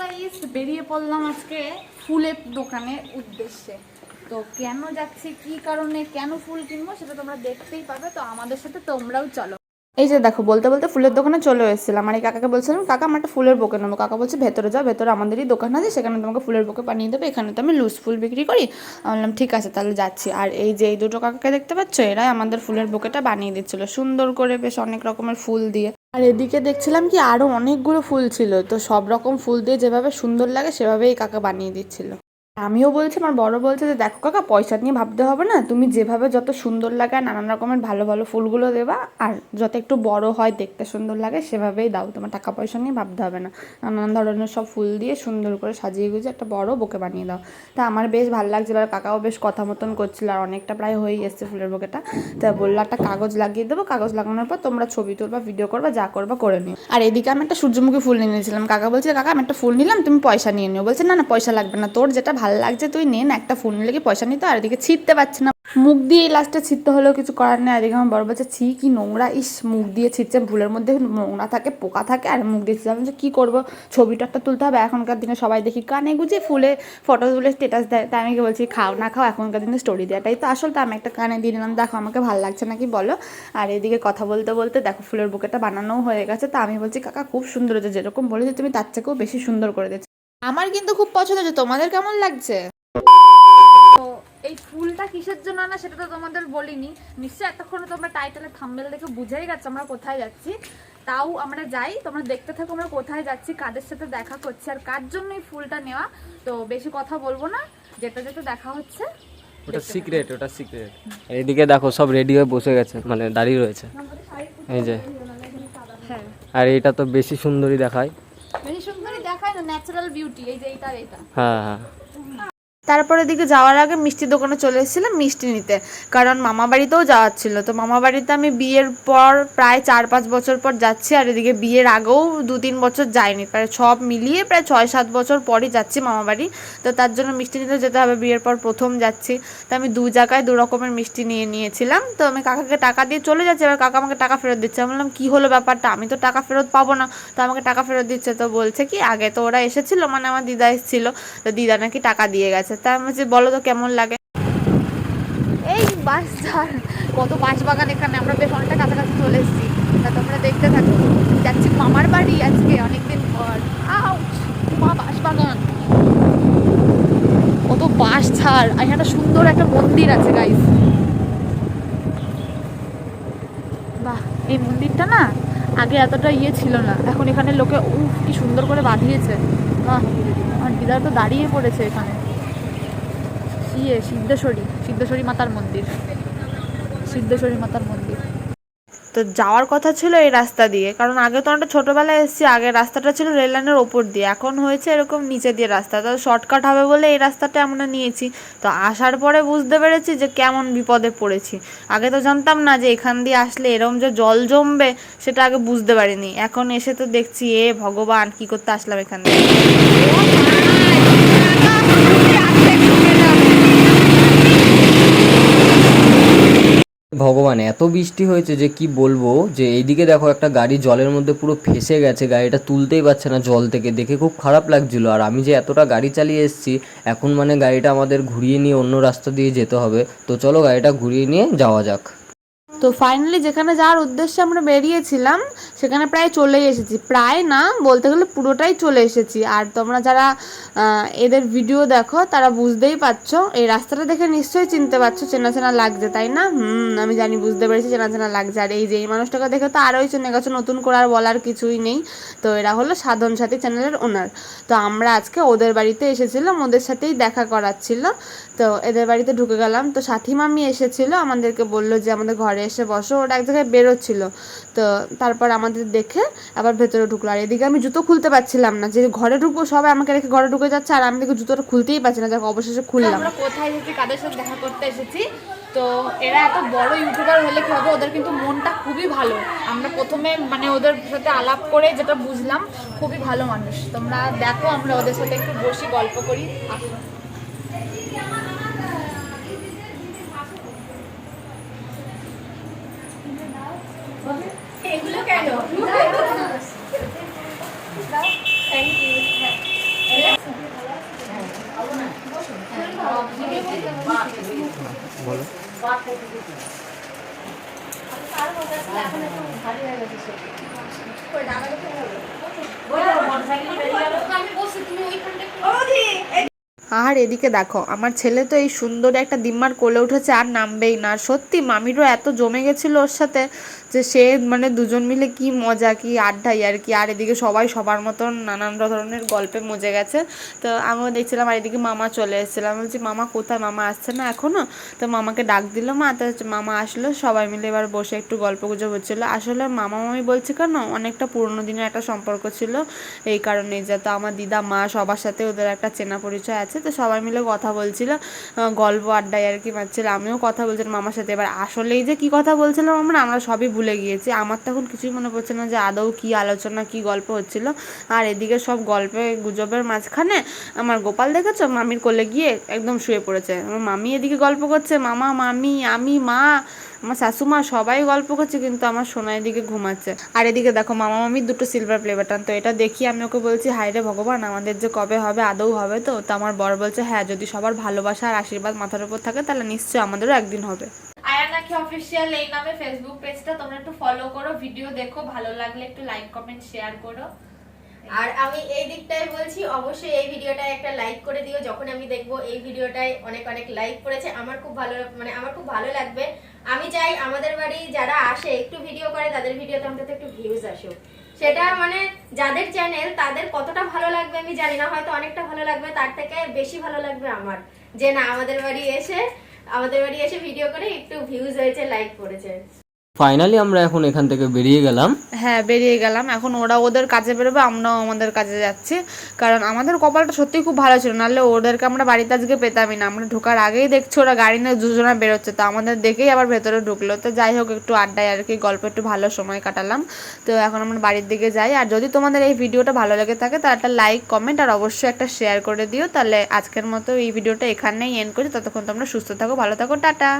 Guys, বেরিয়ে পড়লাম আজকে ফুলের দোকানের উদ্দেশ্যে। তো কেন যাচ্ছি, কি কারণে, কেন ফুল কিনবো সেটা তোমরা দেখতেই পাবে। তো আমাদের সাথে তোমরাও চলো। এই যে দেখো, বলতে বলতে ফুলের দোকানে চলে এসেছিলাম। আর এই কাকাকে বলছিলাম, কাকা আমার একটা ফুলের বোকে নেবো। কাকা বলছে ভেতরে যাও, ভেতরে আমাদেরই দোকান আছে, সেখানে তোমাকে ফুলের বোকে বানিয়ে দেবে। এখানে তো আমি লুজ ফুল বিক্রি করি। আমি বললাম ঠিক আছে, তাহলে যাচ্ছি। আর এই যে এই দুটো কাকাকে দেখতে পাচ্ছ, এরাই আমাদের ফুলের বোকেটা বানিয়ে দিচ্ছিল সুন্দর করে, বেশ অনেক রকমের ফুল দিয়ে। আর এদিকে দেখছিলাম কি আরো অনেকগুলো ফুল ছিল, তো সব রকম ফুল দিয়ে যেভাবে সুন্দর লাগে সেভাবেই কাকা বানিয়ে দিচ্ছিল। আমিও বলছি, আমার বড় বলছে যে দেখো কাকা, পয়সা নিয়ে ভাবতে হবে না, তুমি যেভাবে যত সুন্দর লাগে আর নানান রকমের ভালো ভালো ফুলগুলো দেবা, আর যত একটু বড় হয় দেখতে সুন্দর লাগে সেভাবেই দাও, তোমার টাকা পয়সা নিয়ে ভাবতে হবে না। নানান ধরনের সব ফুল দিয়ে সুন্দর করে সাজিয়ে গুজিয়ে একটা বড় বোকে বানিয়ে দাও। তা আমার বেশ ভালো লাগছিল, আর কাকাও বেশ কথা মতন করছিল, আর অনেকটা প্রায় হয়েই এসছে ফুলের বোকেটা। তা বললো একটা কাগজ লাগিয়ে দেবো, কাগজ লাগানোর পর তোমরা ছবি তুলবা, ভিডিও করবা, যা করবা করে নিও। আর এদিকে আমি একটা সূর্যমুখী ফুল নিয়ে নিয়েছিলাম। কাকা বলছে কাকা আমি একটা ফুল নিলাম, তুমি পয়সা নিয়ে নিও। বলছে না না, পয়সা লাগবে না, তোর যেটা ভালো লাগছে তুই নে না, একটা ফুল নিলে কি পয়সা নিতে। আর এদিকে ছিঁড়তে পারছে না, মুখ দিয়ে লাস্টে ছিঁড়তে হলেও কিছু করার নেই। আর এদিকে আমার বড় বলছে ছি কি নোংরা, ইস মুখ দিয়ে ছিঁড়ছে, ফুলের মধ্যে নোংরা থাকে, পোকা থাকে, আর মুখ দিয়ে ছিঁড়ছে। আমি বলছি কী করবো, ছবিটা একটা তুলতে হবে। এখনকার দিনে সবাই দেখি কানে গুঁজে ফুলে ফটো তুলে স্টেটাস দেয়, তাই আমি বলছি খাও না খাও, এখনকার দিনে স্টোরি দেওয়াটাই তো আসল। তো আমি একটা কানে দিয়ে নিলাম, দেখো আমাকে ভালো লাগছে নাকি বলো। আর এদিকে কথা বলতে বলতে দেখো ফুলের বুকেটা বানানোও হয়ে গেছে। তা আমি বলছি কাকা খুব সুন্দর হয়েছে, যেরকম বলেছি তুমি তার থেকেও বেশি সুন্দর করে দিচ্ছ। আমার কিন্তু খুব পছন্দ হয়েছে, তোমাদের কেমন লাগছে? তো এই ফুলটা কিসের জন্য আনা সেটা তো তোমাদের বলিনি, নিশ্চয়ই এতক্ষণ তোমরা টাইটেলে থাম্বনেল দেখে বুঝেই গেছো আমরা কোথায় যাচ্ছি। তাও আমরা যাই, তোমরা দেখতে থাকো আমরা কোথায় যাচ্ছি, কাদের সাথে দেখা করছি, আর কার জন্য এই ফুলটা নেওয়া। তো বেশি কথা বলবো না, যেটা যেটা দেখা হচ্ছে ওটা সিক্রেট, ওটা সিক্রেট। এইদিকে দেখো সব রেডি হয়ে বসে গেছে, মানে দাঁড়িয়ে রয়েছে এই যে। হ্যাঁ, আর এইটা তো বেশি সুন্দরী দেখায়, বেশি সুন্দরই দেখায় না, ন্যাচারাল বিউটি এই যে এইটা এইটা। হ্যাঁ হ্যাঁ। তারপরে দিকে যাওয়ার আগে মিষ্টির দোকানে চলে এসেছিলাম মিষ্টি নিতে, কারণ মামা বাড়িতেও যাওয়ার ছিল। তো মামা বাড়িতে আমি বিয়ের পর প্রায় 4-5 বছর পর যাচ্ছি, আর এদিকে বিয়ের আগেও 2-3 বছর যাইনি, প্রায় সব মিলিয়ে প্রায় 6-7 বছর পরই যাচ্ছি মামা বাড়ি। তো তার জন্য মিষ্টি নিতে যেতে হবে, বিয়ের পর প্রথম যাচ্ছি। তো আমি 2 জায়গায় 2 রকমের মিষ্টি নিয়ে নিয়েছিলাম। তো আমি কাকাকে টাকা দিয়ে চলে যাচ্ছি, এবার কাকা আমাকে টাকা ফেরত দিচ্ছে। আমি বললাম কী হলো ব্যাপারটা, আমি তো টাকা ফেরত পাবো না, তো আমাকে টাকা ফেরত দিচ্ছে। তো বলছে কি আগে তো ওরা এসেছিলো, মানে আমার দিদা এসেছিলো, তো দিদা নাকি টাকা দিয়ে গেছে। তা আমি বলছি বলো তো কেমন লাগে। এই বাস ঝাড়, কত বাঁশ বাগান এখানে, আমরা বেশ অনেকটা কাছাকাছি চলে এসেছি। তা তোমরা দেখতে থাকো, যাচ্ছি মামার বাড়ি আজকে অনেকদিন পর। আউচ, মা বাঁশ বাগান, কত বাঁশ ঝাড়, আর এখানে সুন্দর একটা মন্দির আছে গাইস। বাহ, এই মন্দিরটা না আগে এতটা ইয়ে ছিল না, এখন এখানে লোকে কি সুন্দর করে বাঁধিয়েছে। বাহ, আমার দিদা তো দাঁড়িয়ে পড়েছে এখানে। সিদ্ধেশ্বরী মাতার মন্দির, সিদ্ধেশ্বরী মাতার মন্দির। তো যাওয়ার কথা ছিল এই রাস্তা দিয়ে, কারণ আগে তো অনেকটা ছোটোবেলায় এসেছি, আগে রাস্তাটা ছিল রেল লাইনের ওপর দিয়ে, এখন হয়েছে এরকম নিচে দিয়ে রাস্তা। তো শর্টকাট হবে বলে এই রাস্তাটা আমরা নিয়েছি। তো আসার পরে বুঝতে পেরেছি যে কেমন বিপদে পড়েছি। আগে তো জানতাম না যে এখান দিয়ে আসলে এরম যে জল জমবে, সেটা আগে বুঝতে পারিনি। এখন এসে তো দেখছি এ ভগবান, কি করতে আসলাম এখান দিয়ে। ভগবান এত বৃষ্টি হয়েছে যে কি বলবো। যে এইদিকে দেখো একটা গাড়ি জলের মধ্যে পুরো ফেসে গেছে, গাড়িটা তুলতেই পারছে না জল থেকে, দেখে খুব খারাপ লাগছিল। আর আমি যে এতটা গাড়ি চালিয়ে এসেছি, এখন মানে গাড়িটা আমাদের ঘুরিয়ে নিয়ে অন্য রাস্তা দিয়ে যেতে হবে। তো চলো গাড়িটা ঘুরিয়ে নিয়ে যাওয়া যাক। তো ফাইনালি যেখানে যাওয়ার উদ্দেশ্যে আমরা বেরিয়েছিলাম সেখানে প্রায় চলেই এসেছি, প্রায় না বলতে গেলে পুরোটাই চলে এসেছি। আর তোমরা যারা এদের ভিডিও দেখো তারা বুঝতেই পারছো, এই রাস্তাটা দেখে নিশ্চয়ই চিনতে পারছো, চেনা চেনা লাগছে তাই না? আমি জানি, বুঝতে পেরেছি চেনা চেনা লাগছে। আর এই যে এই মানুষটাকে দেখে তো আরোই চেনে গেছো, নতুন করে আর বলার কিছুই নেই। তো এরা হলো সাধন সাথী চ্যানেলের ওনার। তো আমরা আজকে ওদের বাড়িতে এসেছিলাম, ওদের সাথেই দেখা করার ছিল। তো এদের বাড়িতে ঢুকে গেলাম, তো সাথী মামি এসেছিলো, আমাদেরকে বললো যে আমাদের ঘরে এসে বসো। ওরা এক জায়গায় বেরোচ্ছিল, তো তারপর আমাদের দেখে আবার ভেতরে ঢুকলো। আর এদিকে আমি জুতো খুলতে পারছিলাম না, যে ঘরে ঢুকবো সবাই আমাকে রেখে ঘরে ঢুকে যাচ্ছে, আর আমি দেখে জুতোটা খুলতেই পারছি না। যাক অবশেষে খুললাম। আমরা কোথায় এসেছি, কাদের সাথে দেখা করতে এসেছি? তো এরা এত বড় ইউটিউবার হলে কি হবে, ওদের কিন্তু মনটা খুবই ভালো। আমরা প্রথমে মানে ওদের সাথে আলাপ করে যেটা বুঝলাম, খুবই ভালো মানুষ। তোমরা দেখো, আমরা ওদের সাথে একটু বসি, গল্প করি। আসো। এগুলো কেন? Thank you. বলো। আর এদিকে দেখো আমার ছেলে তো এই সুন্দর একটা ডিম্মার কোলে উঠেছে আর নামবেই না। আর সত্যি মামিরও এত জমে গেছিল ওর সাথে যে সে মানে দুজন মিলে কি মজা কি আড্ডাই আর কি। আর এদিকে সবাই সবার মতন নানান ধরনের গল্পে মজে গেছে। তো আমিও দেখছিলাম আর এদিকে মামা চলে এসেছিলাম, বলছি মামা কোথায়, মামা আসছে না এখনো? তো মামাকে ডাক দিল মা, তো মামা আসলো, সবাই মিলে এবার বসে একটু গল্প গুজব হচ্ছিলো। আসলে মামা মামি বলছে কেন অনেকটা পুরোনো দিনের একটা সম্পর্ক ছিল এই কারণেই, যে তো আমার দিদা মা সবার সাথে ওদের একটা চেনা পরিচয় আছে, তো সবাই মিলে কথা বলছিল, গল্প আড্ডায় আর কি মারছিল। আমিও কথা বলছিলাম মামার সাথে। এবার আসলেই যে কি কথা বলছিলাম আমরা সবই ভুলে গিয়েছি। আমার তখন কিছুই মনে পড়ছে না যে আদৌ কি আলোচনা কি গল্প হচ্ছিল। আর এদিকে সব গল্পে গুজবের মাঝখানে আমার গোপাল দেখেছো মামির কোলে গিয়ে একদম শুয়ে পড়েছে। আমার মামি এদিকে গল্প করছে, মামা মামি আমি মা আমার শাশুমা সবাই গল্প করছে, কিন্তু আমার সোনা এদিকে ঘুমাচ্ছে। আর এদিকে দেখো মামা মামির দুটো সিলভার প্লে বাটন, তো এটা দেখি আমি ওকে বলছি হায় রে ভগবান আমাদের যে কবে হবে, আদৌ হবে তো? তো আমার বর বলছে হ্যাঁ, যদি সবার ভালোবাসা আর আশীর্বাদ মাথার উপর থাকে তাহলে নিশ্চয়ই আমাদেরও একদিন হবে। আয়ানাখি অফিসিয়াল এই নামে ফেসবুক পেজটা তোমরা একটু ফলো করো, ভিডিও দেখো, ভালো লাগলে একটু লাইক কমেন্ট শেয়ার করো। আর আমি এই দিকটাই বলছি, অবশ্যই এই ভিডিওটায় একটা লাইক করে দিও। যখন আমি দেখবো এই ভিডিওটায় অনেক অনেক লাইক করেছে, আমার খুব ভালো লাগবে। আমি চাই আমাদের বাড়ি যারা আসে একটু ভিডিও করে তাদের ভিডিওতে অন্তত একটু ভিউজ আসুক। সেটা মানে যাদের চ্যানেল তাদের কতটা ভালো লাগবে আমি জানি না, হয়তো অনেকটা ভালো লাগবে, তার থেকে বেশি ভালো লাগবে আমার যে না আমাদের বাড়ি এসে ভিডিও করে একটু ভিউজ হয়েছে, লাইক করেছে। ফাইনালি আমরা এখন এখান থেকে বেরিয়ে গেলাম। হ্যাঁ বেরিয়ে গেলাম, এখন ওরা ওদের কাজে বেরোবে, আমরাও আমাদের কাজে যাচ্ছি। কারণ আমাদের কপালটা সত্যিই খুব ভালো ছিল, নাহলে ওদেরকে আমরা বাড়িতে আজকে পেতামই না। আমরা ঢোকার আগেই দেখছি ওরা গাড়ি নিয়ে দুজনা বেরোচ্ছে, তো আমাদের দেখেই আবার ভেতরে ঢুকলো। তো যাই হোক একটু আড্ডায় আর কি গল্প, একটু ভালো সময় কাটালাম। তো এখন আমরা বাড়ির দিকে যাই। আর যদি তোমাদের এই ভিডিওটা ভালো লেগে থাকে তাহলে একটা লাইক কমেন্ট আর অবশ্যই একটা শেয়ার করে দিও। তাহলে আজকের মতো এই ভিডিওটা এখানেই এন্ড করি। ততক্ষণ তোমরা সুস্থ থাকো, ভালো থাকো, টাটা।